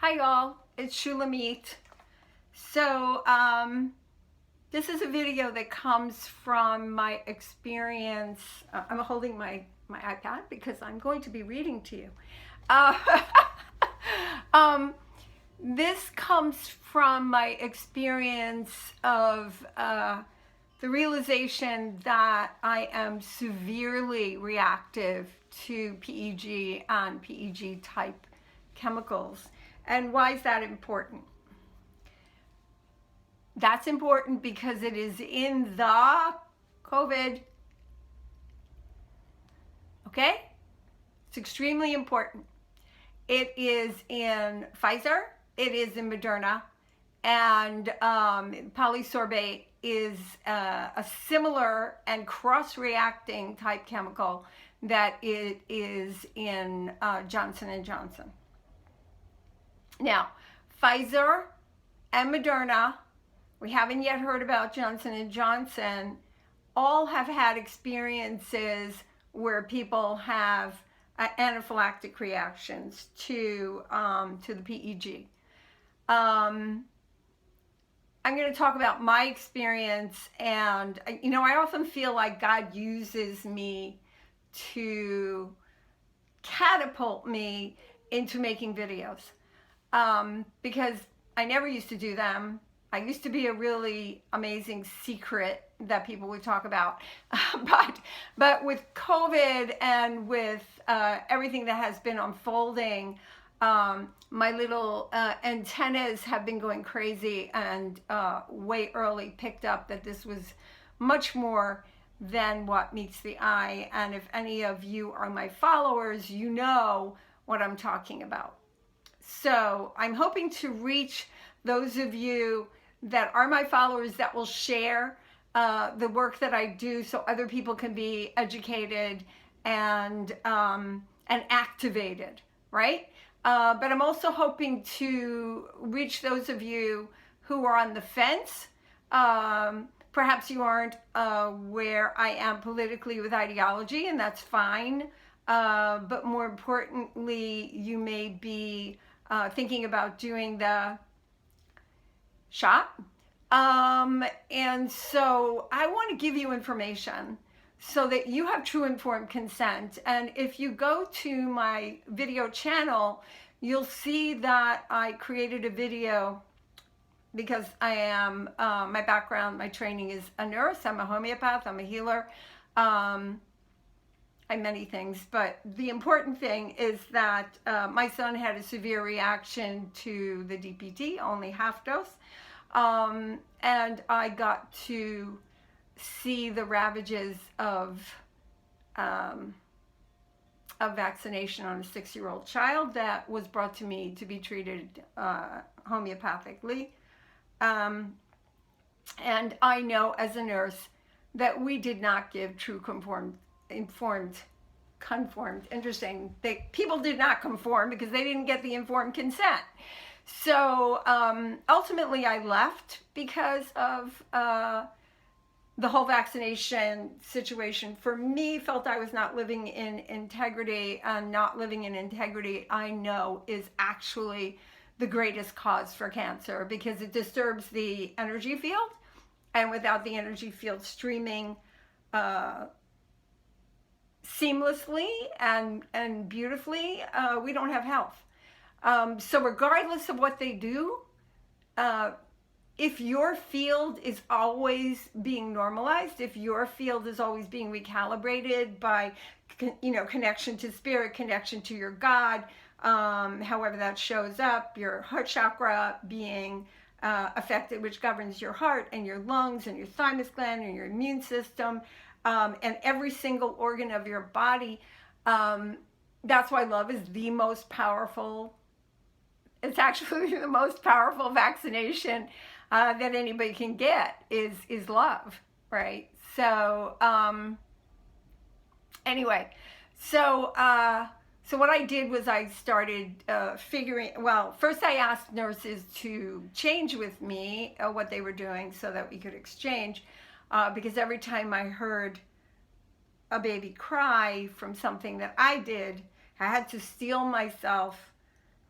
Hi y'all, it's Shulamit. So this is a video that comes from my experience. I'm holding my iPad because I'm going to be reading to you. This comes from my experience of the realization that I am severely reactive to PEG and PEG type chemicals. And why is that important? That's important because it is in the COVID. Okay? It's extremely important. It is in Pfizer, it is in Moderna, and Polysorbate is a similar and cross-reacting type chemical that it is in Johnson & Johnson. Now, Pfizer and Moderna, we haven't yet heard about Johnson & Johnson, all have had experiences where people have anaphylactic reactions to the PEG. I'm going to talk about my experience, and I often feel like God uses me to catapult me into making videos. Because I never used to do them. I used to be a really amazing secret that people would talk about. But with COVID and with everything that has been unfolding, my little antennas have been going crazy, and way early picked up that this was much more than what meets the eye. And if any of you are my followers, you know what I'm talking about. So I'm hoping to reach those of you that are my followers that will share the work that I do so other people can be educated and activated, right? But I'm also hoping to reach those of you who are on the fence. Perhaps you aren't where I am politically with ideology, and that's fine. But more importantly, you may be thinking about doing the shot. And so I want to give you information so that you have true informed consent. And if you go to my video channel, you'll see that I created a video because I am, my background, my training is a nurse. I'm a homeopath, I'm a healer. I'm many things, but the important thing is that my son had a severe reaction to the DPT, only half dose, and I got to see the ravages of vaccination on a 6-year-old child that was brought to me to be treated homeopathically. And I know as a nurse that we did not give true interesting. People did not conform because they didn't get the informed consent. So ultimately I left because of the whole vaccination situation. For me, felt I was not living in integrity, and not living in integrity I know is actually the greatest cause for cancer, because it disturbs the energy field, and without the energy field streaming seamlessly and beautifully, we don't have health. So regardless of what they do, if your field is always being normalized, if your field is always being recalibrated by, connection to spirit, connection to your God, however that shows up, your heart chakra being affected, which governs your heart and your lungs and your thymus gland and your immune system, and every single organ of your body. That's why love is the most powerful. It's actually the most powerful vaccination that anybody can get is love, right? So anyway, so what I did was I started first I asked nurses to change with me what they were doing so that we could exchange. Because every time I heard a baby cry from something that I did, I had to steel myself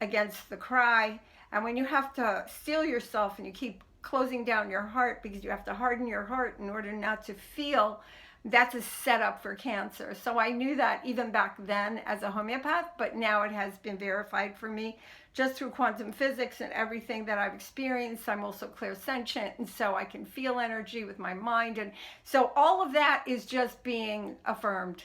against the cry. And when you have to steel yourself and you keep closing down your heart because you have to harden your heart in order not to feel, that's a setup for cancer. So I knew that even back then as a homeopath, but now it has been verified for me just through quantum physics and everything that I've experienced. I'm also clairsentient, and so I can feel energy with my mind. And so all of that is just being affirmed.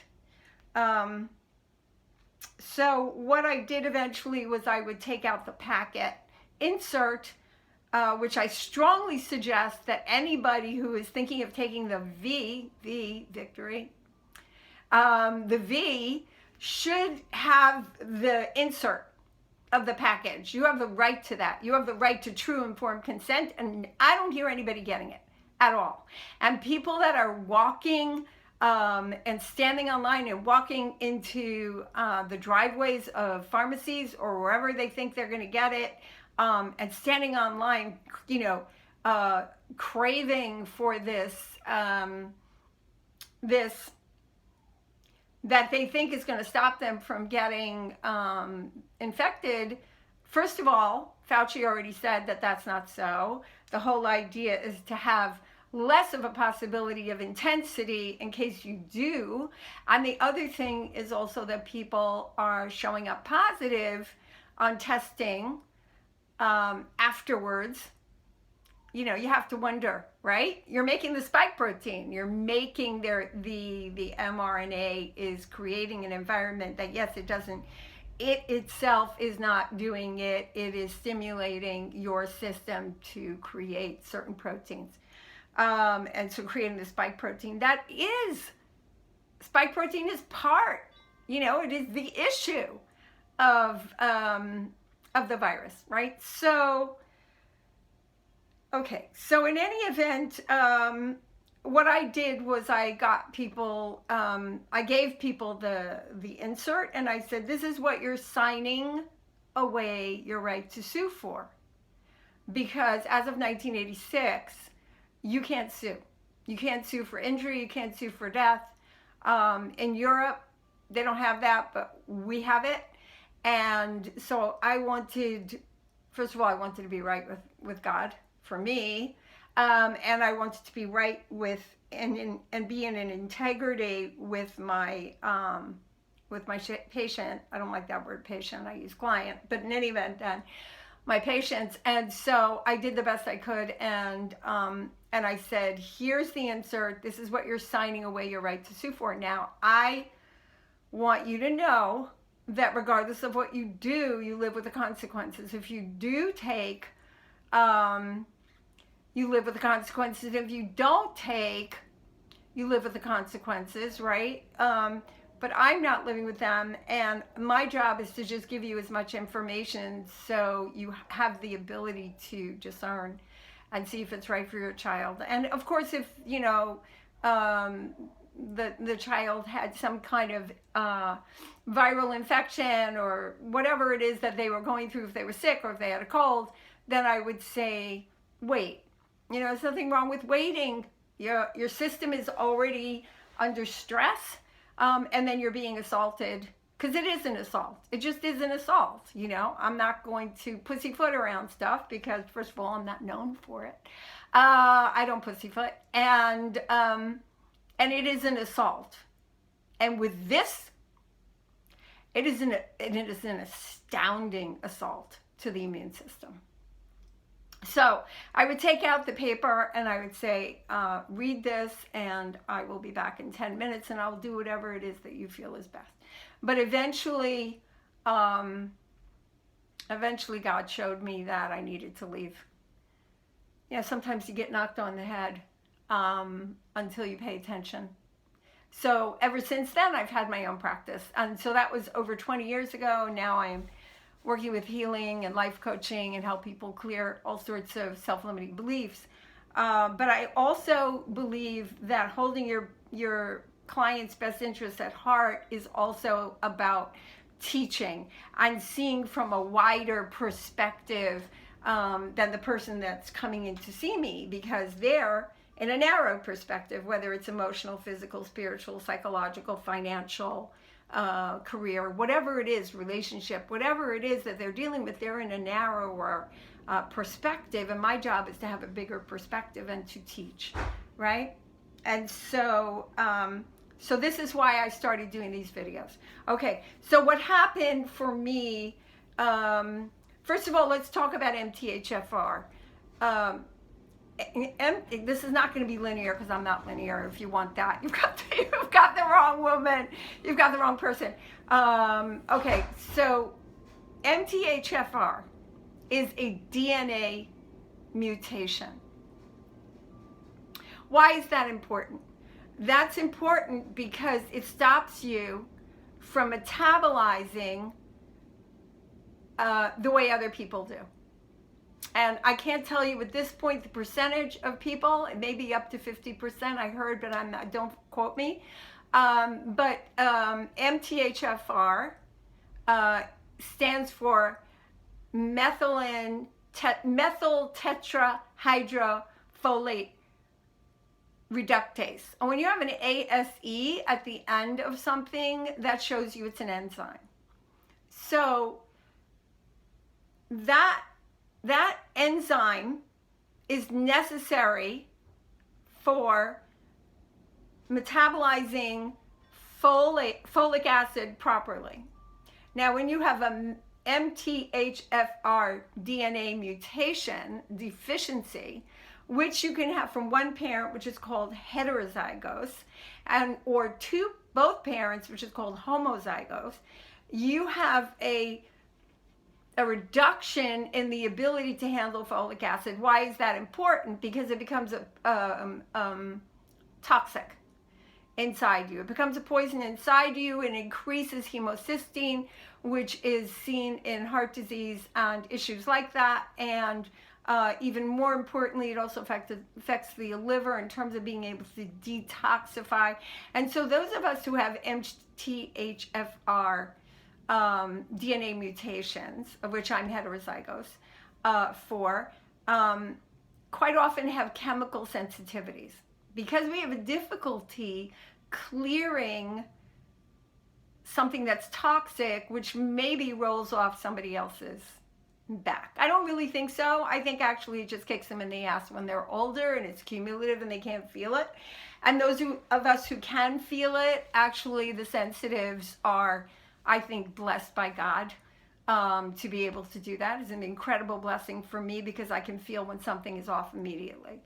So what I did eventually was I would take out the packet, insert, which I strongly suggest that anybody who is thinking of taking the victory, the V should have the insert of the package. You have the right to that. You have the right to true informed consent, and I don't hear anybody getting it at all. And people that are walking and standing online and walking into the driveways of pharmacies or wherever they think they're going to get it, and standing online, you know, craving for this, this that they think is going to stop them from getting infected. First of all, Fauci already said that that's not so. The whole idea is to have less of a possibility of intensity in case you do. And the other thing is also that people are showing up positive on testing afterwards. You know, you have to wonder, right? You're making the spike protein. You're making the mRNA is creating an environment that, yes, it doesn't, it itself is not doing it. It is stimulating your system to create certain proteins. And so creating the spike protein, spike protein is part, you know, it is the issue of the virus, right? So, okay, so in any event, what I did was I got people, I gave people the insert, and I said, this is what you're signing away your right to sue for. Because as of 1986, you can't sue. You can't sue for injury, you can't sue for death. In Europe, they don't have that, but we have it. And so I wanted, first of all, I wanted to be right with God for me. And I wanted to be right with and be in an integrity with my patient. I don't like that word patient, I use client, but in any event, then my patients. And so I did the best I could, and I said, here's the insert, this is what you're signing away your right to sue for. Now, I want you to know that regardless of what you do, you live with the consequences. If you do take, you live with the consequences. If you don't take, you live with the consequences, right? But I'm not living with them, and my job is to just give you as much information so you have the ability to discern and see if it's right for your child. And of course, if, you know, the child had some kind of viral infection or whatever it is that they were going through, if they were sick or if they had a cold, then I would say, wait. You know, there's nothing wrong with waiting. Your system is already under stress, and then you're being assaulted, because it is an assault. It just is an assault, you know. I'm not going to pussyfoot around stuff because, first of all, I'm not known for it. I don't pussyfoot, and it is an assault. And with this, it is an astounding assault to the immune system. So I would take out the paper and I would say, read this, and I will be back in 10 minutes and I'll do whatever it is that you feel is best. But eventually God showed me that I needed to leave. Yeah, sometimes you get knocked on the head until you pay attention. So ever since then, I've had my own practice. And so that was over 20 years ago. Now I'm working with healing and life coaching and help people clear all sorts of self-limiting beliefs. But I also believe that holding your client's best interests at heart is also about teaching and seeing from a wider perspective than the person that's coming in to see me, because they're in a narrow perspective, whether it's emotional, physical, spiritual, psychological, financial, career, whatever it is, relationship, whatever it is that they're dealing with, they're in a narrower perspective, and my job is to have a bigger perspective and to teach, right? And so, so this is why I started doing these videos. Okay, so what happened for me, first of all, let's talk about MTHFR. This is not going to be linear because I'm not linear. If you want that, you've got the wrong woman. You've got the wrong person. Okay, so MTHFR is a DNA mutation. Why is that important? That's important because it stops you from metabolizing the way other people do. And I can't tell you at this point the percentage of people. It may be up to 50%, I heard, but don't quote me. But MTHFR stands for methyl tetrahydrofolate reductase. And when you have an ASE at the end of something, that shows you it's an enzyme. So that enzyme is necessary for metabolizing folic acid properly. Now, when you have a MTHFR DNA mutation deficiency, which you can have from one parent, which is called heterozygous, and or both parents, which is called homozygous, you have a reduction in the ability to handle folic acid. Why is that important? Because it becomes toxic inside you. It becomes a poison inside you and increases homocysteine, which is seen in heart disease and issues like that. And even more importantly, it also affects the liver in terms of being able to detoxify. And so those of us who have MTHFR DNA mutations, of which I'm heterozygous for, quite often have chemical sensitivities because we have a difficulty clearing something that's toxic, which maybe rolls off somebody else's back. I don't really think so. I think actually it just kicks them in the ass when they're older and it's cumulative and they can't feel it. And those of us who can feel it, actually the sensitives are, I think, blessed by God to be able to do that. Is an incredible blessing for me because I can feel when something is off immediately.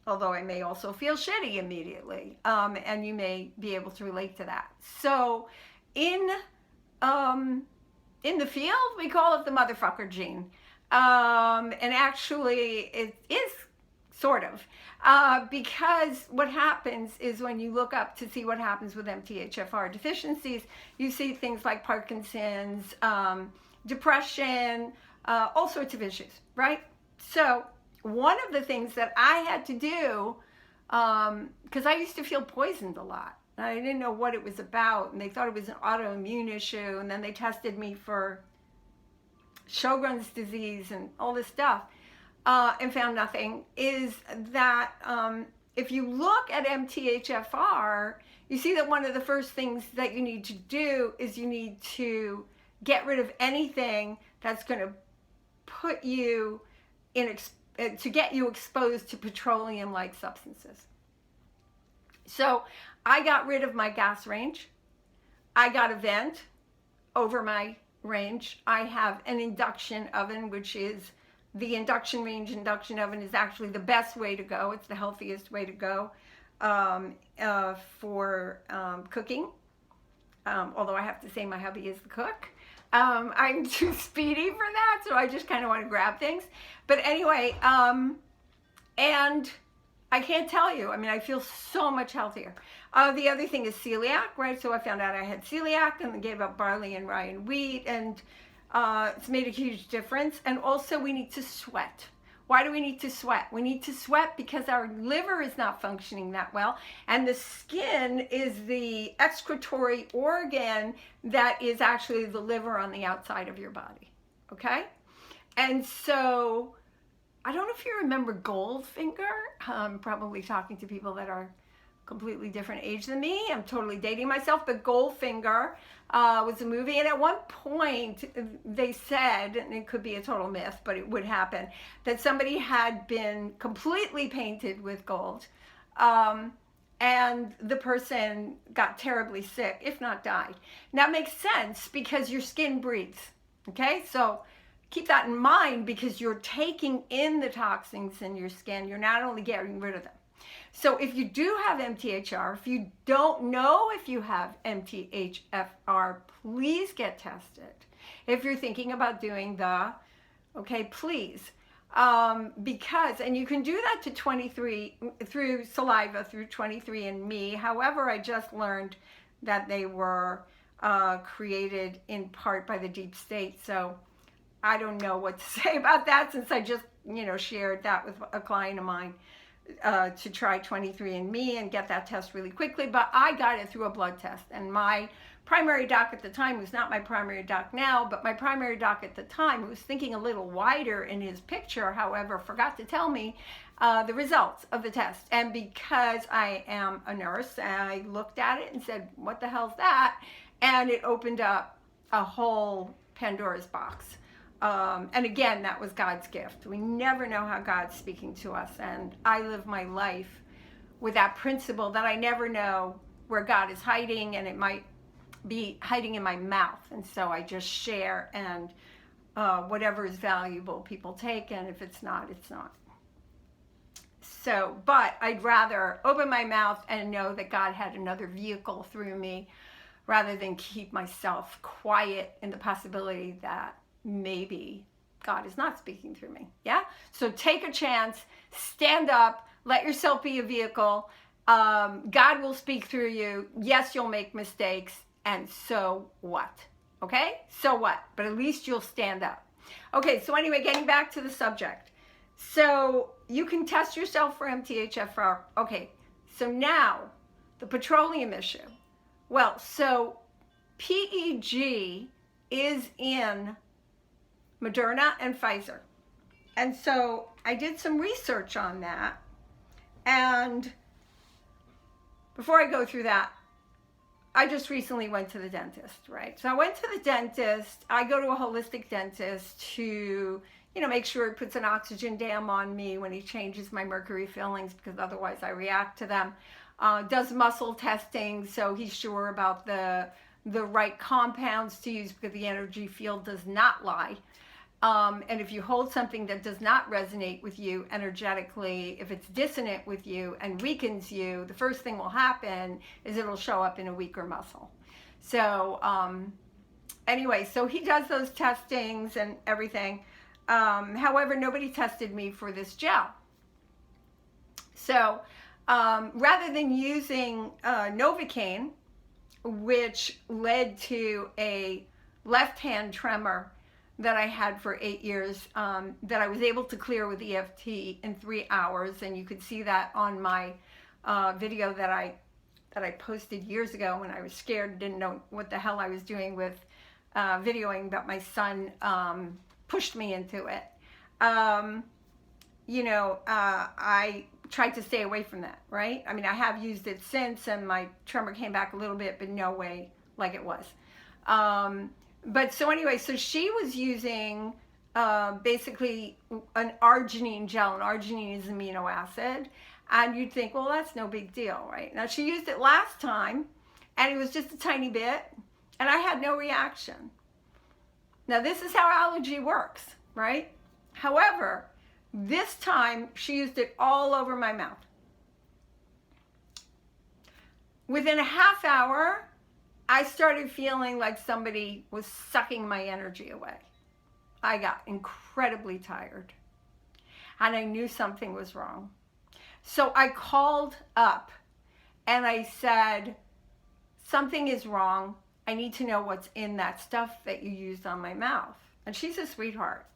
Although I may also feel shitty immediately, and you may be able to relate to that. So in the field, we call it the motherfucker gene. And actually it is sort of, because what happens is when you look up to see what happens with MTHFR deficiencies, you see things like Parkinson's, depression, all sorts of issues, right? So one of the things that I had to do, because I used to feel poisoned a lot. I didn't know what it was about, and they thought it was an autoimmune issue, and then they tested me for Sjogren's disease and all this stuff, and found nothing, is that if you look at MTHFR, you see that one of the first things that you need to do is you need to get rid of anything that's going to put you in, to get you exposed to petroleum-like substances. So I got rid of my gas range. I got a vent over my range. I have an induction oven, which is the induction range induction oven is actually the best way to go. It's the healthiest way to go for cooking. Although I have to say my hubby is the cook. I'm too speedy for that, so I just kind of want to grab things. But anyway, and I can't tell you. I mean, I feel so much healthier. The other thing is celiac, right? So I found out I had celiac and gave up barley and rye and wheat, and it's made a huge difference. And also we need to sweat. Why do we need to sweat? We need to sweat because our liver is not functioning that well, and the skin is the excretory organ that is actually the liver on the outside of your body, okay? And so, I don't know if you remember Goldfinger. I'm probably talking to people that are completely different age than me. I'm totally dating myself, but Goldfinger was a movie, and at one point they said, and it could be a total myth, but it would happen, that somebody had been completely painted with gold, and the person got terribly sick, if not died. Now it makes sense because your skin breathes, okay? So keep that in mind, because you're taking in the toxins in your skin. You're not only getting rid of them. So if you do have MTHFR, if you don't know if you have MTHFR, please get tested. If you're thinking about doing okay, please. Because, and you can do that to 23, through saliva, through 23andMe. However, I just learned that they were created in part by the deep state. So I don't know what to say about that, since I just, shared that with a client of mine. To try 23andMe and get that test really quickly, but I got it through a blood test, and my primary doc at the time, who's not my primary doc now, but my primary doc at the time, who was thinking a little wider in his picture, however, forgot to tell me the results of the test. And because I am a nurse, I looked at it and said, what the hell's that? And it opened up a whole Pandora's box. And again, that was God's gift. We never know how God's speaking to us. And I live my life with that principle that I never know where God is hiding, and it might be hiding in my mouth. And so I just share, and whatever is valuable, people take. And if it's not, it's not. So, but I'd rather open my mouth and know that God had another vehicle through me, rather than keep myself quiet in the possibility that maybe God is not speaking through me. Yeah? So take a chance, stand up, let yourself be a vehicle. God will speak through you. Yes, you'll make mistakes, and so what? Okay? So what? But at least you'll stand up. Okay, so anyway, getting back to the subject. So you can test yourself for MTHFR. Okay, so now the petroleum issue. Well, so PEG is in Moderna and Pfizer. And so I did some research on that. And before I go through that, I just recently went to the dentist, right? So I went to the dentist. I go to a holistic dentist to, make sure he puts an oxygen dam on me when he changes my mercury fillings, because otherwise I react to them. Does muscle testing, so he's sure about the right compounds to use, because the energy field does not lie. And if you hold something that does not resonate with you energetically, if it's dissonant with you and weakens you, the first thing will happen is it'll show up in a weaker muscle. So anyway, so he does those testings and everything. However, nobody tested me for this gel. So rather than using Novocaine, which led to a left-hand tremor that I had for 8 years, that I was able to clear with EFT in 3 hours, and you could see that on my video that I posted years ago when I was scared, didn't know what the hell I was doing with videoing, but my son pushed me into it. I tried to stay away from that, right? I mean, I have used it since, and my tremor came back a little bit, but no way like it was. But so anyway, so she was using basically an arginine gel, and arginine is amino acid, and you'd think, well, that's no big deal, right? Now, she used it last time, and it was just a tiny bit, and I had no reaction. Now, this is how allergy works, right? However, this time, she used it all over my mouth. Within a half hour, I started feeling like somebody was sucking my energy away. I got incredibly tired, and I knew something was wrong. So I called up and I said, something is wrong. I need to know what's in that stuff that you used on my mouth. And she's a sweetheart.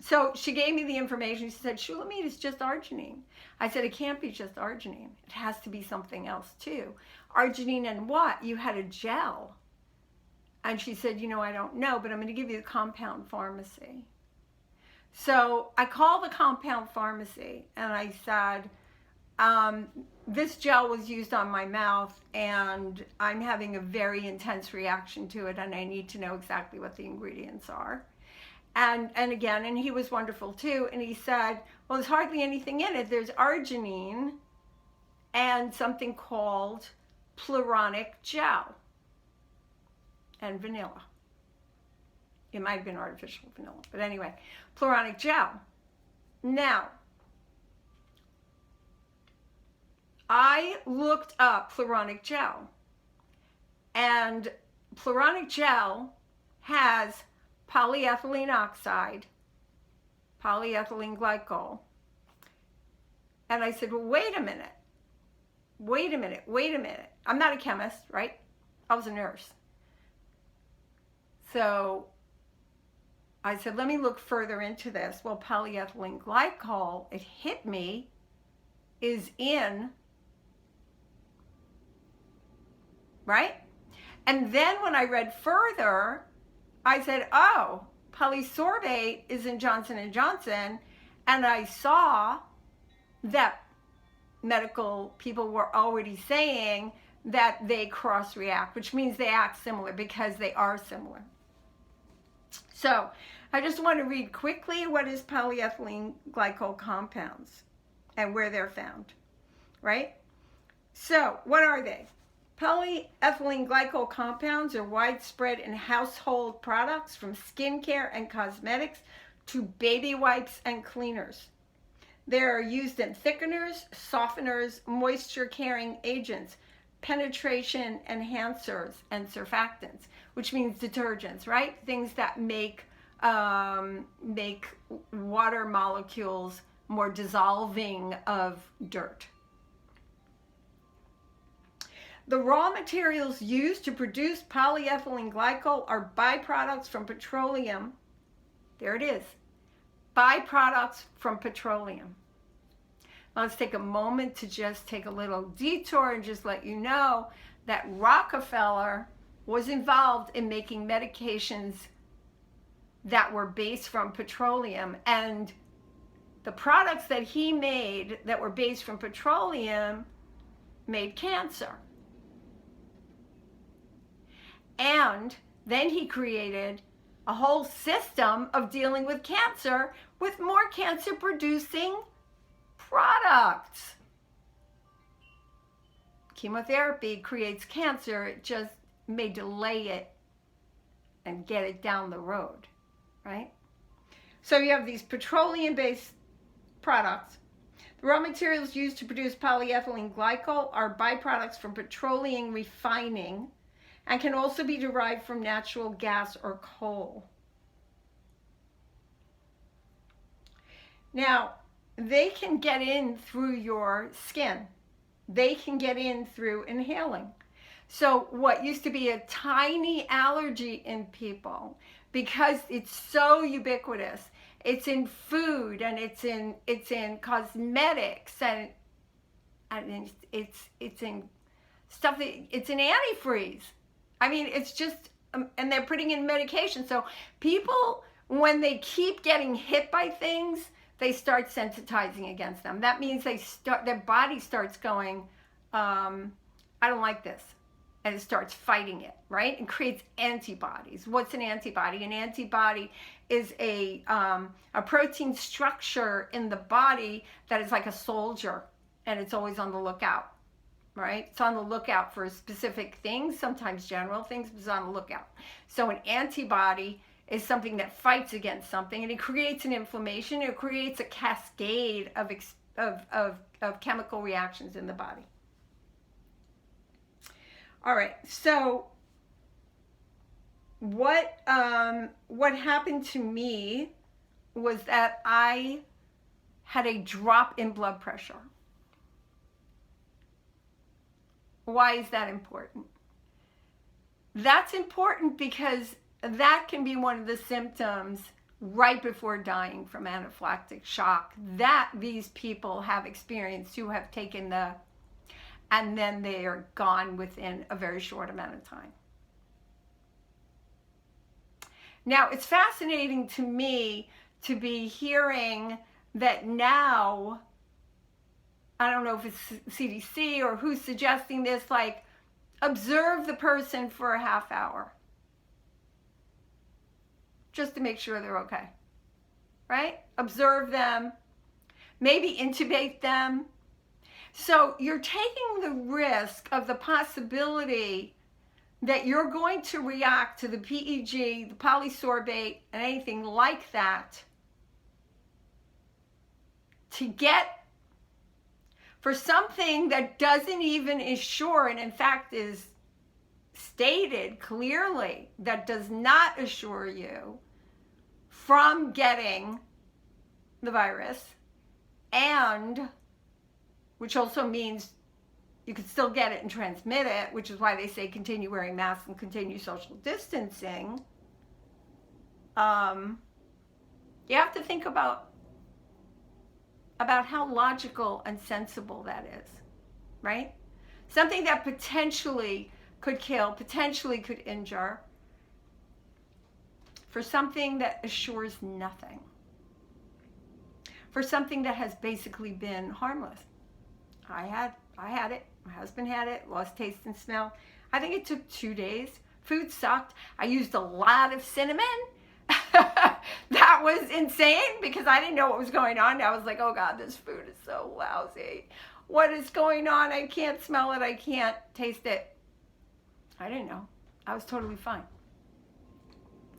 So she gave me the information. She said, Shulamit, is just arginine. I said, it can't be just arginine. It has to be something else too. Arginine and what? You had a gel. And she said, I don't know, but I'm going to give you the compound pharmacy. So I called the compound pharmacy and I said, this gel was used on my mouth, and I'm having a very intense reaction to it, and I need to know exactly what the ingredients are. And again, and he was wonderful too, and he said, well, there's hardly anything in it. There's arginine and something called pluronic gel and vanilla. It might have been artificial vanilla, but anyway, pluronic gel. Now, I looked up pluronic gel, and pluronic gel has polyethylene oxide, polyethylene glycol. And I said, well, wait a minute. I'm not a chemist, right? I was a nurse. So I said, let me look further into this. Well, polyethylene glycol, it hit me, is in, right? And then when I read further, I said, oh, Polysorbate is in Johnson & Johnson, and I saw that medical people were already saying that they cross-react, which means they act similar because they are similar. So I just want to read quickly what is polyethylene glycol compounds and where they're found, right? So what are they? Polyethylene glycol compounds are widespread in household products from skincare and cosmetics to baby wipes and cleaners. They are used in thickeners, softeners, moisture-carrying agents, penetration enhancers, and surfactants, which means detergents, right? Things that make water molecules more dissolving of dirt. The raw materials used to produce polyethylene glycol are byproducts from petroleum. There it is. Byproducts from petroleum. Now let's take a moment to just take a little detour and just let you know that Rockefeller was involved in making medications that were based from petroleum, and the products that he made that were based from petroleum made cancer. And then he created a whole system of dealing with cancer with more cancer-producing products. Chemotherapy creates cancer. It just may delay it and get it down the road, right? So you have these petroleum-based products. The raw materials used to produce polyethylene glycol are byproducts from petroleum refining and can also be derived from natural gas or coal. Now, they can get in through your skin. They can get in through inhaling. So what used to be a tiny allergy in people, because it's so ubiquitous, it's in food and it's in cosmetics and it's in stuff that, it's in antifreeze. I mean, it's just, and they're putting in medication. So people, when they keep getting hit by things, they start sensitizing against them. That means their body starts going, I don't like this. And it starts fighting it, right? And creates antibodies. What's an antibody? An antibody is a protein structure in the body that is like a soldier, and it's always on the lookout. Right? It's on the lookout for specific things, sometimes general things, but it's on the lookout. So an antibody is something that fights against something, and it creates an inflammation. It creates a cascade of chemical reactions in the body. All right. So what happened to me was that I had a drop in blood pressure. Why is that important? That's important because that can be one of the symptoms right before dying from anaphylactic shock that these people have experienced who have taken and then they are gone within a very short amount of time. Now, it's fascinating to me to be hearing that now I don't know if it's CDC or who's suggesting this, like, observe the person for a half hour just to make sure they're okay, right? Observe them, maybe intubate them. So you're taking the risk of the possibility that you're going to react to the PEG, the polysorbate, and anything like that to get for something that doesn't even assure, and in fact is stated clearly that does not assure you from getting the virus, and which also means you could still get it and transmit it, which is why they say continue wearing masks and continue social distancing. You have to think about how logical and sensible that is, right? Something that potentially could kill, potentially could injure, for something that assures nothing, for something that has basically been harmless. I had it. My husband had it, lost taste and smell. I think it took 2 days. Food sucked. I used a lot of cinnamon. That was insane because I didn't know what was going on. I was like, oh God, this food is so lousy. What is going on? I can't smell it. I can't taste it. I didn't know. I was totally fine.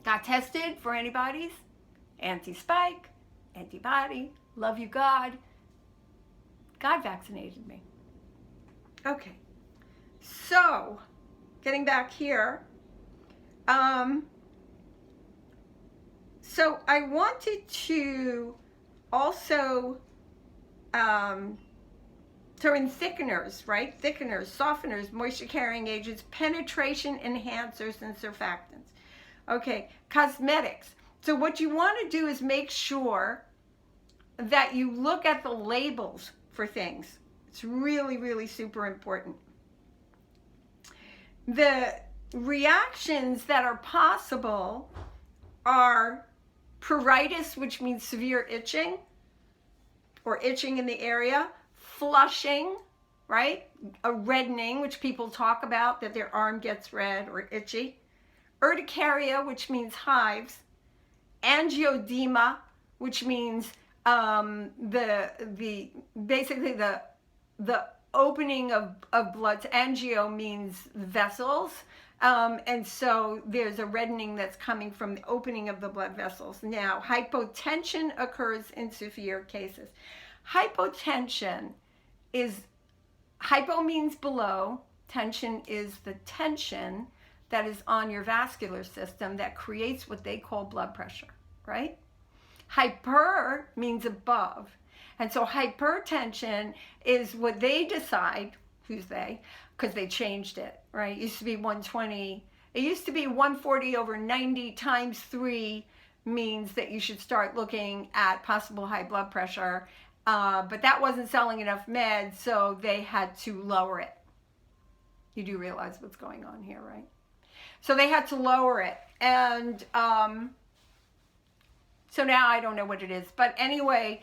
Got tested for antibodies, anti-spike, antibody, love you God. God vaccinated me. Okay, so getting back here, so I wanted to also throw in thickeners, right? Thickeners, softeners, moisture carrying agents, penetration enhancers, and surfactants. Okay, cosmetics. So what you want to do is make sure that you look at the labels for things. It's really, really super important. The reactions that are possible are pruritus, which means severe itching or itching in the area, flushing, right? A reddening, which people talk about, that their arm gets red or itchy. Urticaria, which means hives. Angioedema, which means basically the opening of blood. Angio means vessels, and so there's a reddening that's coming from the opening of the blood vessels. Now, hypotension occurs in severe cases. Hypotension is, hypo means below, tension is the tension that is on your vascular system that creates what they call blood pressure, right? Hyper means above. And so hypertension is what they decide, who's they, because they changed it, right? It used to be 120. It used to be 140 over 90 times 3 means that you should start looking at possible high blood pressure. But that wasn't selling enough meds, so they had to lower it. You do realize what's going on here, right? So they had to lower it. And so now I don't know what it is. But anyway,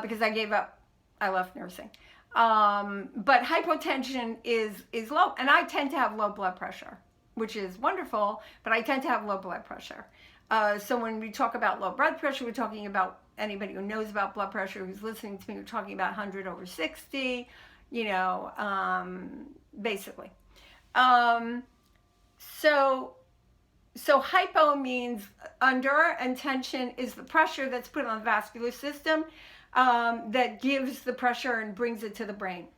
because I gave up, I left nursing. But hypotension is low. And I tend to have low blood pressure, which is wonderful, but I tend to have low blood pressure. So when we talk about low blood pressure, we're talking about anybody who knows about blood pressure, who's listening to me, we're talking about 100 over 60, you know, basically. So hypo means under, and tension is the pressure that's put on the vascular system that gives the pressure and brings it to the brain.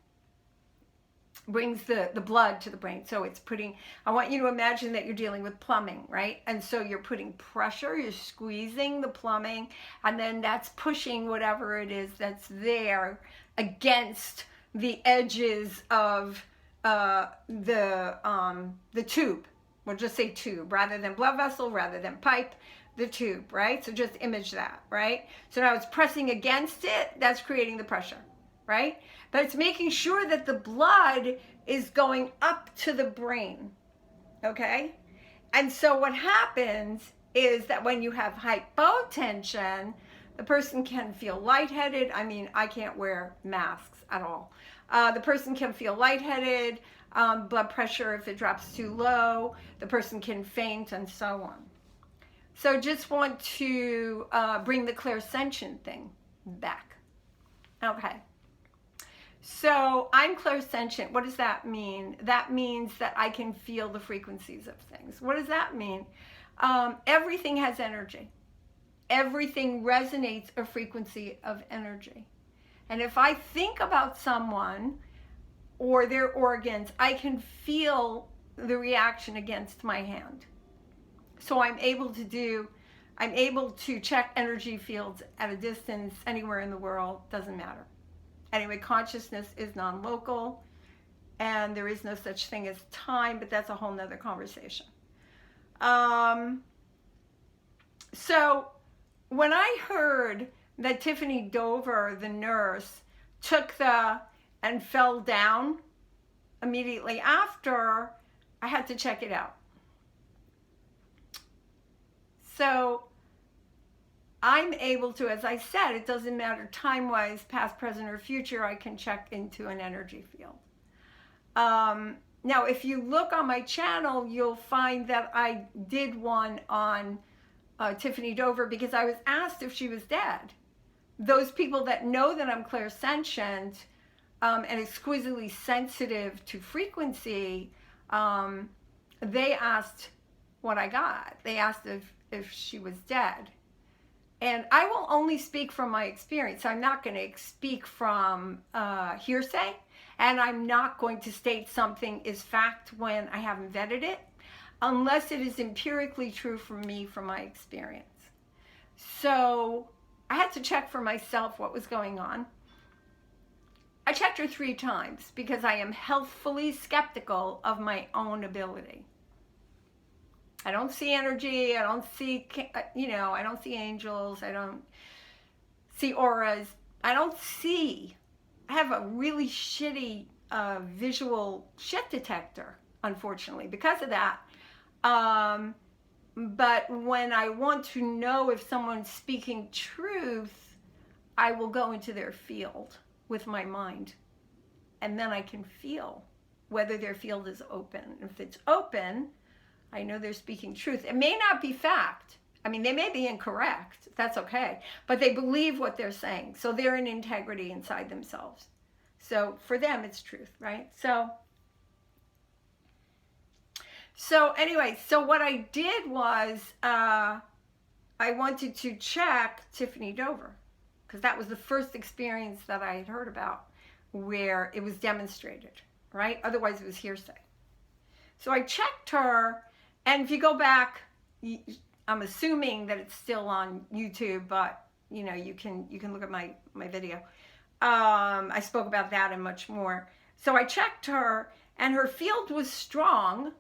Brings the blood to the brain. So it's putting, I want you to imagine that you're dealing with plumbing, right? And so you're putting pressure, you're squeezing the plumbing, and then that's pushing whatever it is that's there against the edges of the tube. We'll just say tube rather than blood vessel, rather than pipe, the tube, right? So just image that, right? So now it's pressing against it, that's creating the pressure, right? But it's making sure that the blood is going up to the brain, okay? And so what happens is that when you have hypotension, The person can feel lightheaded. I mean, I can't wear masks at all. The person can feel lightheaded, blood pressure if it drops too low. The person can faint and so on. So just want to bring the clairsentient thing back. Okay. So I'm clairsentient. What does that mean? That means that I can feel the frequencies of things. What does that mean? Everything has energy. Everything resonates a frequency of energy. And if I think about someone or their organs, I can feel the reaction against my hand. So I'm able to check energy fields at a distance anywhere in the world, doesn't matter. Anyway, consciousness is non-local, and there is no such thing as time, but that's a whole nother conversation. So when I heard that Tiffany Dover, the nurse, took and fell down immediately after, I had to check it out. So I'm able to, as I said, it doesn't matter time-wise, past, present, or future, I can check into an energy field. Now, if you look on my channel, you'll find that I did one on Tiffany Dover because I was asked if she was dead. Those people that know that I'm clairsentient and exquisitely sensitive to frequency, they asked what I got. They asked if she was dead. And I will only speak from my experience. I'm not going to speak from hearsay, and I'm not going to state something is fact when I haven't vetted it, unless it is empirically true for me from my experience. So I had to check for myself what was going on. I checked her 3 times because I am healthfully skeptical of my own ability. I don't see energy, I don't see, I don't see angels, I don't see auras, I have a really shitty visual shit detector, unfortunately, because of that. But when I want to know if someone's speaking truth, I will go into their field with my mind, and then I can feel whether their field is open. If it's open, I know they're speaking truth. It may not be fact. I mean, they may be incorrect. That's okay. But they believe what they're saying. So they're in integrity inside themselves. So for them, it's truth, right? So anyway, so what I did was I wanted to check Tiffany Dover because that was the first experience that I had heard about where it was demonstrated, right? Otherwise, it was hearsay. So I checked her. And if you go back, I'm assuming that it's still on YouTube, but you can look at my video. I spoke about that and much more. So I checked her, and her field was strong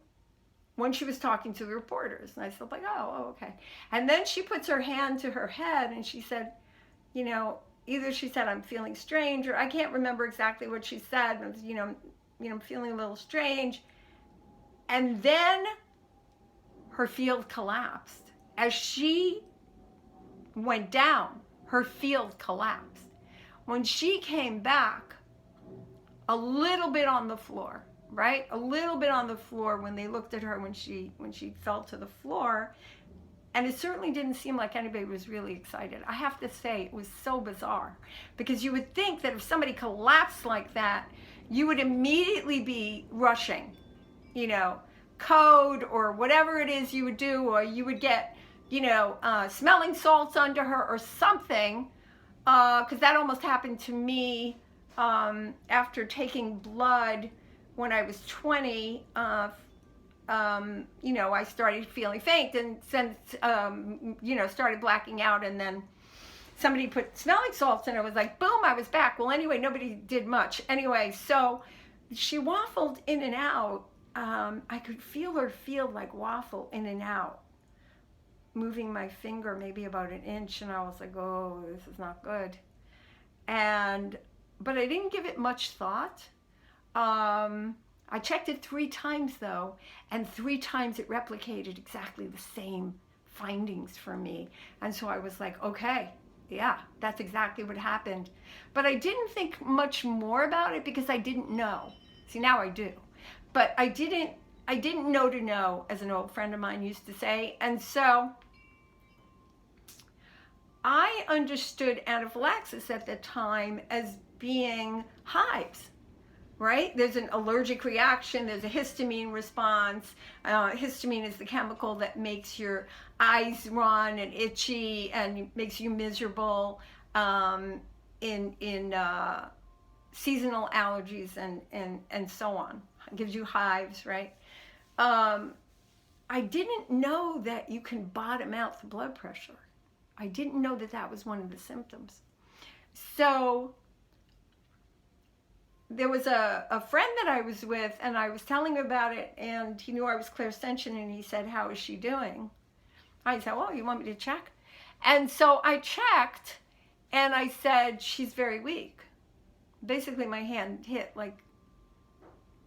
when she was talking to the reporters. And I felt like, oh, okay. And then she puts her hand to her head, and she said, either she said, I'm feeling strange, or I can't remember exactly what she said. I'm feeling a little strange. And then her field collapsed. As she went down, her field collapsed. When she came back, a little bit on the floor, right? A little bit on the floor when they looked at her when she fell to the floor. And it certainly didn't seem like anybody was really excited. I have to say, it was so bizarre. Because you would think that if somebody collapsed like that, you would immediately be rushing, code or whatever it is you would do, or you would get, smelling salts under her or something, because that almost happened to me after taking blood when I was 20. I started feeling faint and since, started blacking out, and then somebody put smelling salts and I was like, boom, I was back. Well, anyway, nobody did much. Anyway, so she waffled in and out. I could feel her field like waffle in and out, moving my finger maybe about an inch, and I was like, oh, this is not good. But I didn't give it much thought. I checked it 3 times though, and 3 times it replicated exactly the same findings for me. And so I was like, okay, yeah, that's exactly what happened. But I didn't think much more about it because I didn't know. See, now I do. But I didn't know to know, as an old friend of mine used to say. And so I understood anaphylaxis at the time as being hives, right? There's an allergic reaction, there's a histamine response. Histamine is the chemical that makes your eyes run and itchy and makes you miserable in seasonal allergies and so on. It gives you hives, right? I didn't know that you can bottom out the blood pressure. I didn't know that that was one of the symptoms. So there was a friend that I was with, and I was telling him about it, and he knew I was clairsentient, and he said, how is she doing? I said, well, you want me to check? And so I checked, and I said, she's very weak. Basically, my hand hit like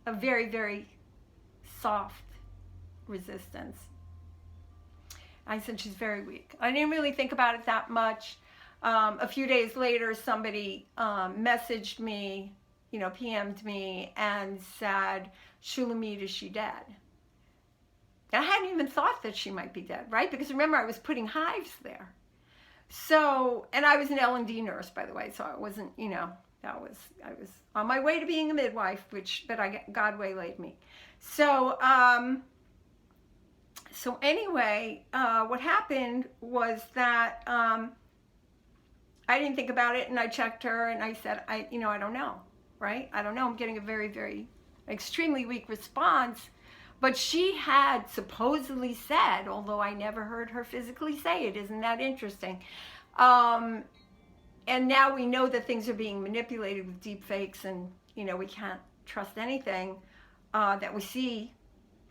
a very, very soft resistance. I said, she's very weak. I didn't really think about it that much. A few days later, somebody messaged me, PM'd me and said, Shulamit, is she dead? And I hadn't even thought that she might be dead, right? Because remember, I was putting hives there. So, and I was an L&D nurse, by the way, so I wasn't, I was on my way to being a midwife, but God waylaid me. So, anyway, what happened was that I didn't think about it, and I checked her, and I said, I don't know, right? I don't know. I'm getting a very, very extremely weak response. But she had supposedly said, although I never heard her physically say it, isn't that interesting? And now we know that things are being manipulated with deep fakes, and we can't trust anything that we see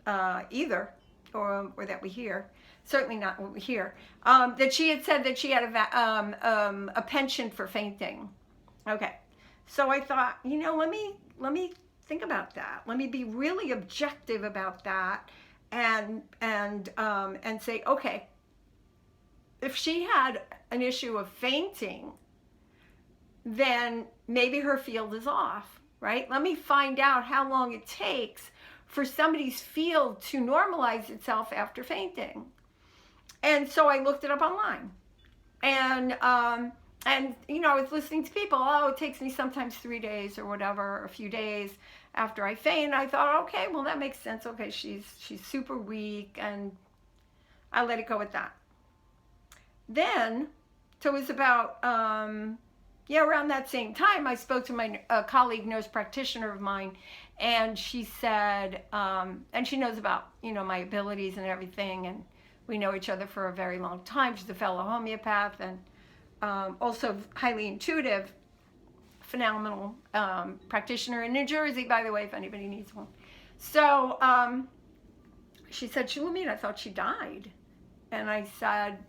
either, or that we hear. Certainly not what we hear. That she had said that she had a penchant for fainting. Okay, so I thought, let me think about that. Let me be really objective about that, and say, okay, if she had an issue of fainting, then maybe her field is off, right? Let me find out how long it takes for somebody's field to normalize itself after fainting. And so I looked it up online, and I was listening to people. Oh, it takes me sometimes 3 days or whatever, a few days after I faint. I thought, okay, well, that makes sense. Okay, she's super weak, and I let it go with that. Then, so it was about around that same time, I spoke to my colleague, nurse practitioner of mine, and she said, and she knows about my abilities and everything, and we know each other for a very long time. She's a fellow homeopath, and also highly intuitive, phenomenal practitioner in New Jersey, by the way, if anybody needs one. So she said, Shulamit, I thought she died. And I said,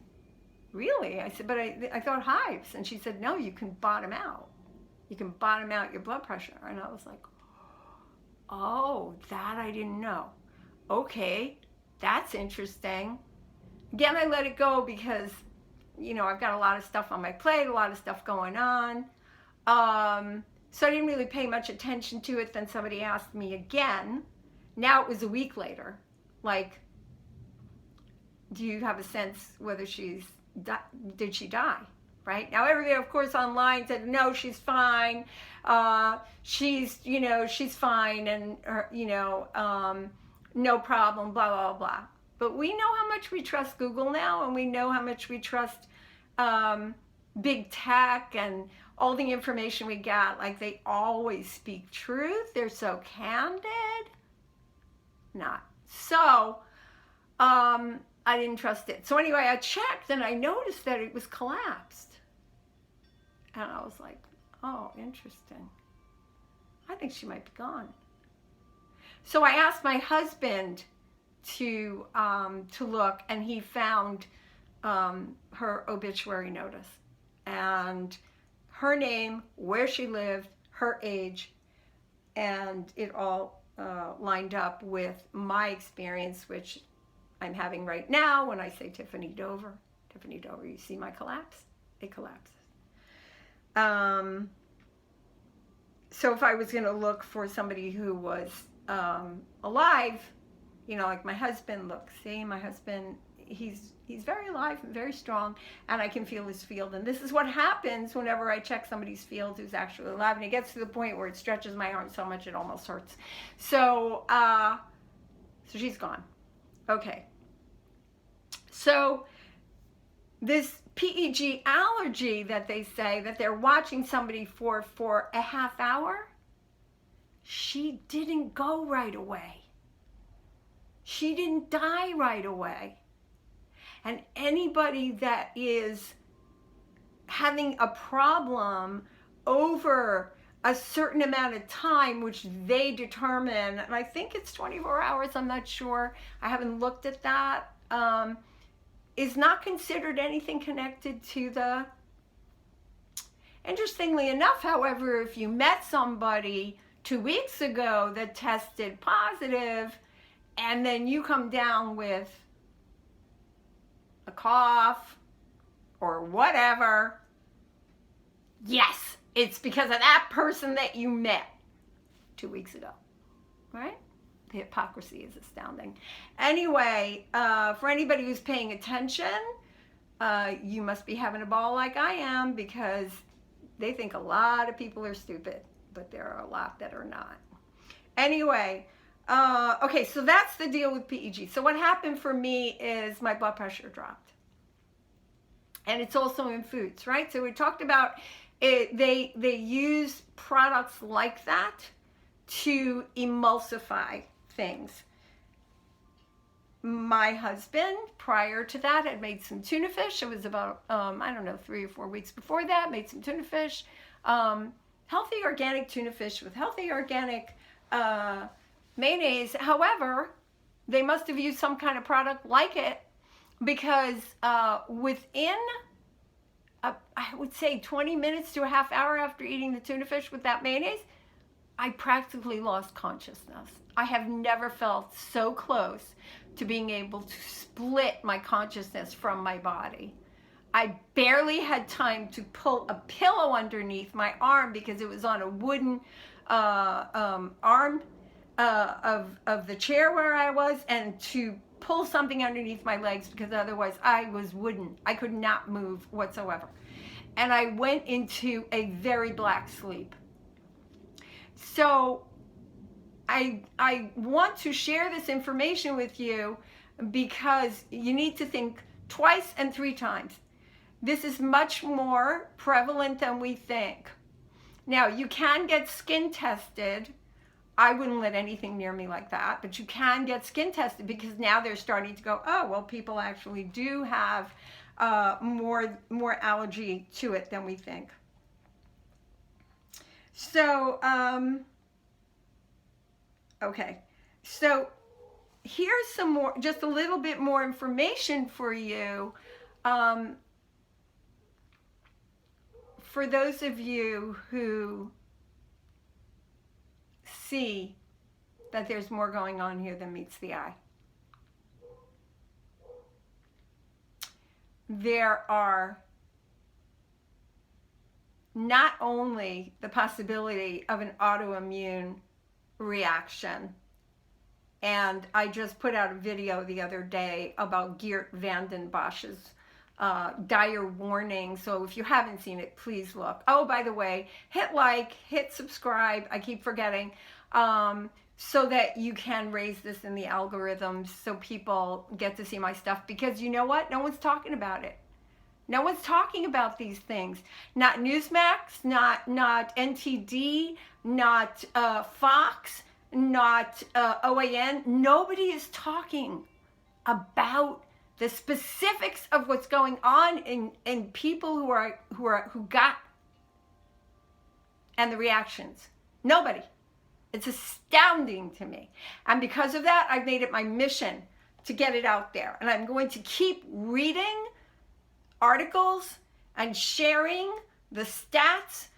really? I said, but I thought hives. And she said, no, you can bottom out. You can bottom out your blood pressure. And I was like, oh, that I didn't know. Okay, that's interesting. Again, I let it go because, I've got a lot of stuff on my plate, a lot of stuff going on. So I didn't really pay much attention to it. Then somebody asked me again. Now it was a week later. Like, do you have a sense whether did she die? Right? Now everybody, of course, online said, no, she's fine. She's fine, and no problem, blah, blah, blah. But we know how much we trust Google now, and we know how much we trust big tech and all the information we got. Like, they always speak truth. They're so candid. Not. So, I didn't trust it. So anyway, I checked, and I noticed that it was collapsed. And I was like, oh, interesting. I think she might be gone. So I asked my husband to look, and he found her obituary notice, and her name, where she lived, her age, and it all lined up with my experience, which I'm having right now when I say Tiffany Dover. Tiffany Dover, you see my collapse? it collapses. So if I was going to look for somebody who was alive, you know, like my husband, look, see, my husband, he's very alive and very strong, and I can feel his field. And this is what happens whenever I check somebody's field who's actually alive, and it gets to the point where it stretches my arm so much it almost hurts. So, so she's gone. Okay. So this PEG allergy that they say that they're watching somebody for a half hour, she didn't go right away. She didn't die right away. And anybody that is having a problem over a certain amount of time, which they determine, and I think it's 24 hours, I'm not sure, I haven't looked at that, is not considered anything connected to the... Interestingly enough, however, if you met somebody 2 weeks ago that tested positive, and then you come down with a cough or whatever, yes, it's because of that person that you met 2 weeks ago, right? The hypocrisy is astounding. Anyway, for anybody who's paying attention, you must be having a ball like I am, because they think a lot of people are stupid, but there are a lot that are not. Anyway, okay, so that's the deal with PEG. So what happened for me is my blood pressure dropped. And it's also in foods, right? So we talked about it, they use products like that to emulsify things. My husband, prior to that, had made some tuna fish. It was about, I don't know, 3 or 4 weeks before that, made some tuna fish. Healthy organic tuna fish with healthy organic mayonnaise. However, they must have used some kind of product like it, because within, I would say 20 minutes to a half hour after eating the tuna fish with that mayonnaise, I practically lost consciousness. I have never felt so close to being able to split my consciousness from my body. I barely had time to pull a pillow underneath my arm because it was on a wooden arm of the chair where I was, and to pull something underneath my legs, because otherwise I was wooden. I could not move whatsoever. And I went into a very black sleep. So I want to share this information with you because you need to think twice and 3 times. This is much more prevalent than we think. Now, you can get skin tested. I wouldn't let anything near me like that, but you can get skin tested, because now they're starting to go, oh, well, people actually do have more allergy to it than we think. So, okay, so here's some more, just a little bit more information for you. For those of you who see that there's more going on here than meets the eye. There are not only the possibility of an autoimmune reaction, and I just put out a video the other day about Geert Vanden Bosch's dire warning. So if you haven't seen it, please look. Oh, by the way, hit like, hit subscribe. I keep forgetting. So that you can raise this in the algorithms so people get to see my stuff. Because you know what? No one's talking about it. No one's talking about these things. Not Newsmax, not NTD, not Fox, not OAN. Nobody is talking about the specifics of what's going on in people who got, and the reactions. Nobody. It's astounding to me. And because of that, I've made it my mission to get it out there. And I'm going to keep reading articles and sharing the stats.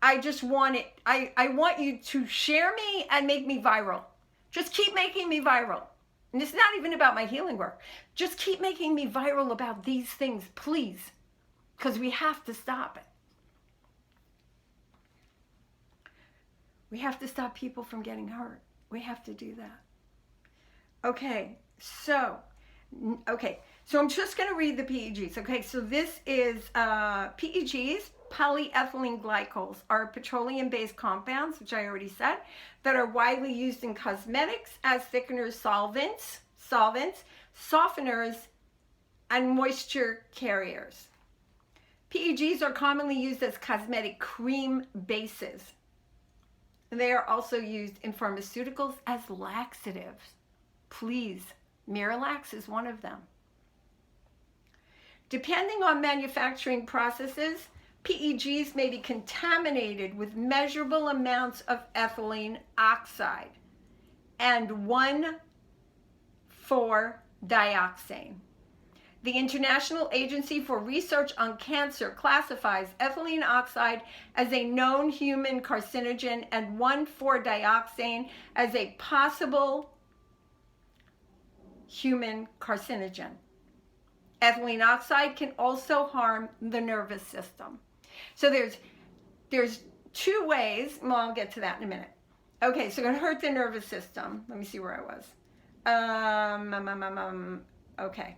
I just want it. I want you to share me and make me viral. Just keep making me viral. And it's not even about my healing work. Just keep making me viral about these things, please. because we have to stop it. We have to stop people from getting hurt. We have to do that. Okay, so I'm just going to read the PEGs. Okay, so this is PEGs, polyethylene glycols, are petroleum-based compounds, which I already said, that are widely used in cosmetics as thickeners, solvents, softeners, and moisture carriers. PEGs are commonly used as cosmetic cream bases. They are also used in pharmaceuticals as laxatives. Please, Miralax is one of them. Depending on manufacturing processes, PEGs may be contaminated with measurable amounts of ethylene oxide and 1,4-dioxane. The International Agency for Research on Cancer classifies ethylene oxide as a known human carcinogen and 1,4-dioxane as a possible human carcinogen. Ethylene oxide can also harm the nervous system. So there's two ways. Well, I'll get to that in a minute. Okay, so it can hurt the nervous system. Let me see where I was. Okay.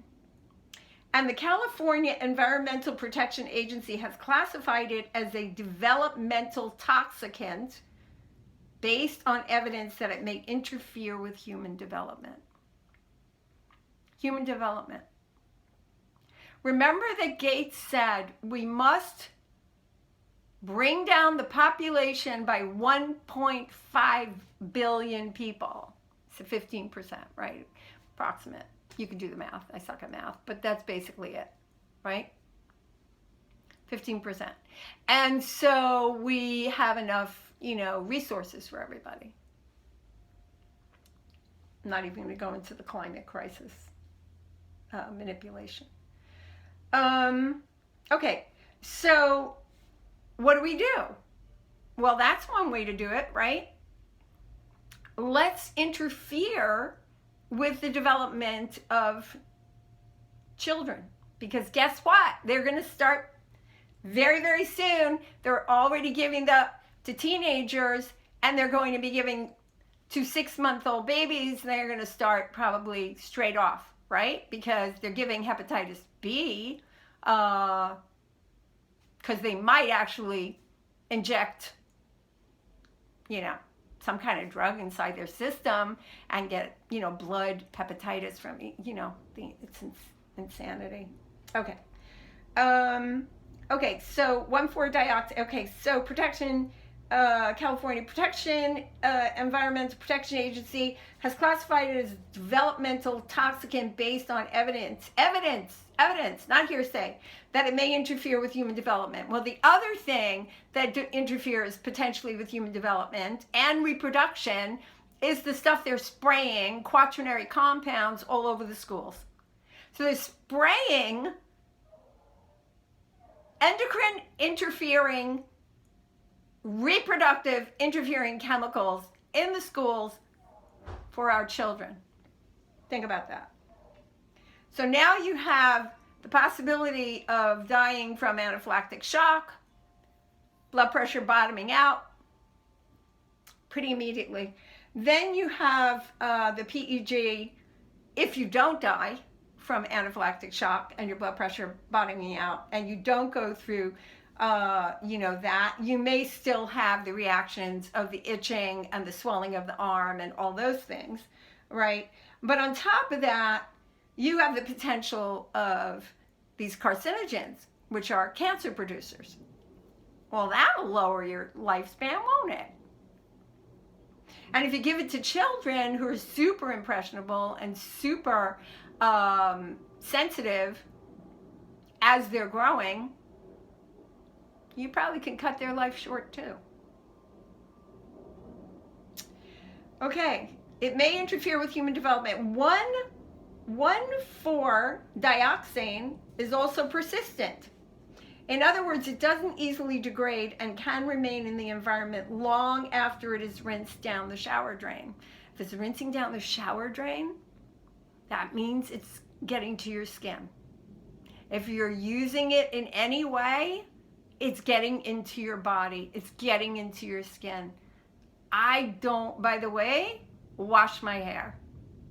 And the California Environmental Protection Agency has classified it as a developmental toxicant based on evidence that it may interfere with human development. Human development. Remember that Gates said we must bring down the population by 1.5 billion people. So 15%, right? Approximate. You can do the math. I suck at math, but that's basically it, right? 15%. And so we have enough, resources for everybody. I'm not even going to go into the climate crisis manipulation. Okay, so what do we do? Well, that's one way to do it, right? Let's interfere with the development of children, because guess what? They're going to start very, very soon. They're already giving to teenagers, and they're going to be giving to 6-month-old babies. And they're going to start probably straight off, right? Because they're giving hepatitis B, because they might actually inject, some kind of drug inside their system and get, blood hepatitis from, it's insanity. Okay. Okay, so 1,4-dioxane. Okay, so protection, California Environmental Protection Agency has classified it as developmental toxicant based on evidence, not hearsay, that it may interfere with human development. Well, the other thing that interferes potentially with human development and reproduction is the stuff they're spraying, quaternary compounds, all over the schools. So they're spraying endocrine interfering, reproductive interfering chemicals in the schools for our children. Think about that. So now you have the possibility of dying from anaphylactic shock, blood pressure bottoming out pretty immediately. Then you have the PEG, if you don't die from anaphylactic shock and your blood pressure bottoming out, and you don't go through that, you may still have the reactions of the itching and the swelling of the arm and all those things, right? But on top of that, you have the potential of these carcinogens, which are cancer producers. Well, that'll lower your lifespan, won't it? And if you give it to children who are super impressionable and super sensitive as they're growing, you probably can cut their life short too. Okay, it may interfere with human development. 1,4-dioxane is also persistent. In other words, it doesn't easily degrade and can remain in the environment long after it is rinsed down the shower drain. If it's rinsing down the shower drain, that means it's getting to your skin. If you're using it in any way, it's getting into your body. It's getting into your skin. I don't, by the way, wash my hair.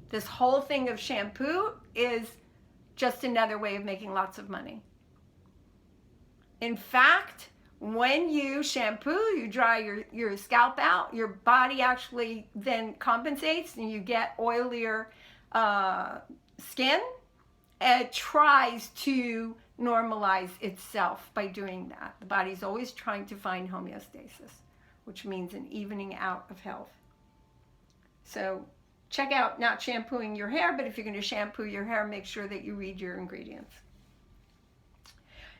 This whole thing of shampoo is just another way of making lots of money. In fact, when you shampoo, you dry your scalp out, your body actually then compensates and you get oilier skin. It tries to normalize itself by doing that. The body's always trying to find homeostasis, which means an evening out of health. So check out not shampooing your hair, but if you're going to shampoo your hair, make sure that you read your ingredients.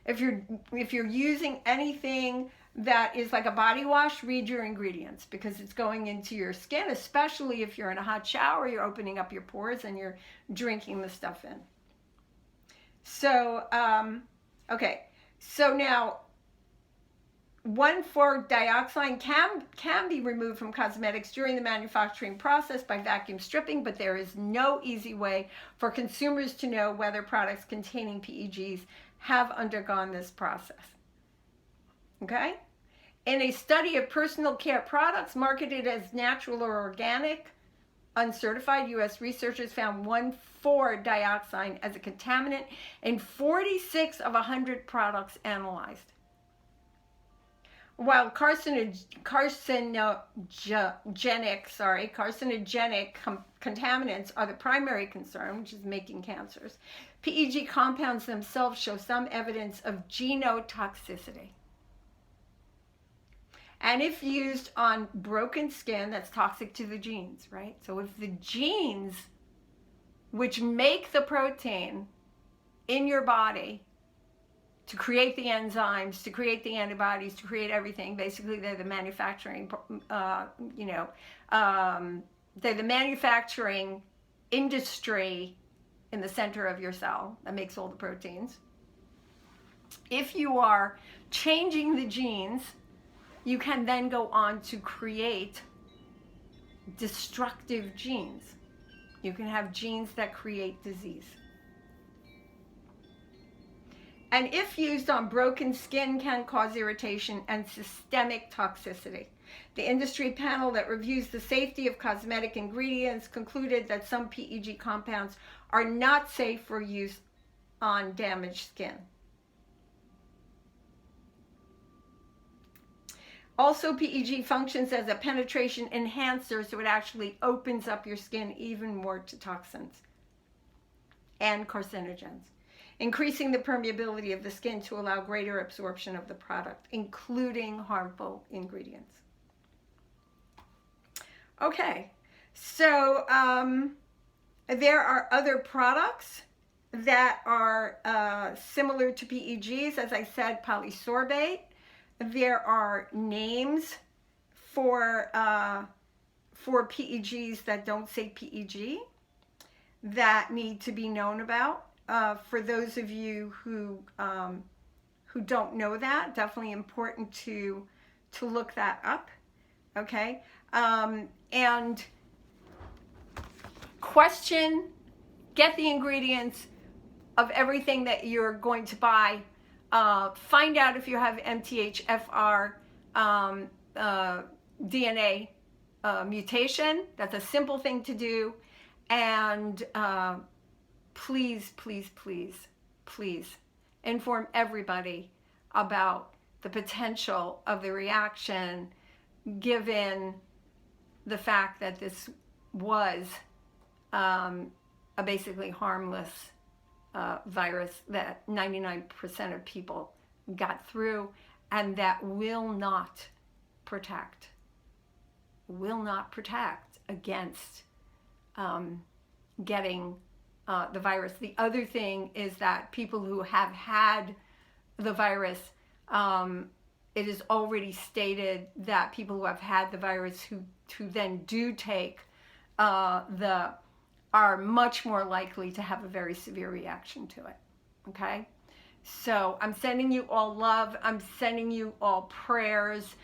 If you're using anything that is like a body wash, read your ingredients, because it's going into your skin, especially if you're in a hot shower, you're opening up your pores and you're drinking the stuff in. So, okay, so now 1,4-dioxane can be removed from cosmetics during the manufacturing process by vacuum stripping, but there is no easy way for consumers to know whether products containing PEGs have undergone this process. Okay? In a study of personal care products marketed as natural or organic, uncertified, U.S. researchers found 1,4-dioxane as a contaminant in 46 of 100 products analyzed. While carcinogenic contaminants are the primary concern, which is making cancers, PEG compounds themselves show some evidence of genotoxicity. And if used on broken skin, that's toxic to the genes, right? So if the genes which make the protein in your body to create the enzymes, to create the antibodies, to create everything, basically they're the manufacturing, they're the manufacturing industry in the center of your cell that makes all the proteins. If you are changing the genes, you can then go on to create destructive genes. You can have genes that create disease. And if used on broken skin, can cause irritation and systemic toxicity. The industry panel that reviews the safety of cosmetic ingredients concluded that some PEG compounds are not safe for use on damaged skin. Also, PEG functions as a penetration enhancer, so it actually opens up your skin even more to toxins and carcinogens, increasing the permeability of the skin to allow greater absorption of the product, including harmful ingredients. Okay, so there are other products that are similar to PEGs. As I said, polysorbate. There are names for PEGs that don't say PEG that need to be known about. For those of you who don't know that, definitely important to look that up. Okay, and question, get the ingredients of everything that you're going to buy. Find out if you have MTHFR DNA mutation. That's a simple thing to do. And please, please, please, please inform everybody about the potential of the reaction, given the fact that this was a basically harmless virus that 99% of people got through, and that will not protect against getting the virus. The other thing is that people who have had the virus, it is already stated that people who have had the virus who then do take are much more likely to have a very severe reaction to it. Okay? So I'm sending you all love. I'm sending you all prayers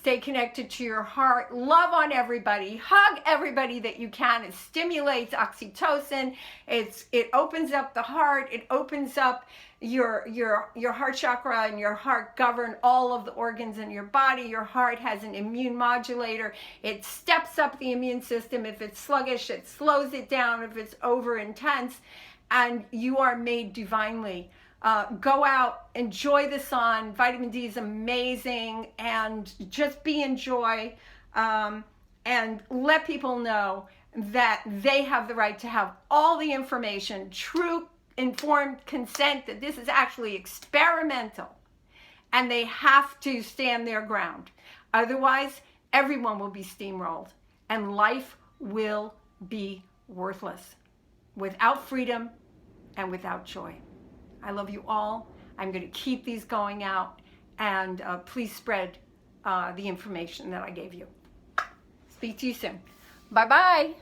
Stay connected to your heart. Love on everybody. Hug everybody that you can. It stimulates oxytocin. It opens up the heart. It opens up your heart chakra, and your heart govern all of the organs in your body. Your heart has an immune modulator. It steps up the immune system. If it's sluggish, it slows it down. If it's over intense, and you are made divinely. Go out, enjoy the sun. Vitamin D is amazing, and just be in joy, and let people know that they have the right to have all the information, true informed consent, that this is actually experimental, and they have to stand their ground. Otherwise, everyone will be steamrolled, and life will be worthless without freedom and without joy. I love you all. I'm going to keep these going out, and please spread the information that I gave you. Speak to you soon. Bye-bye.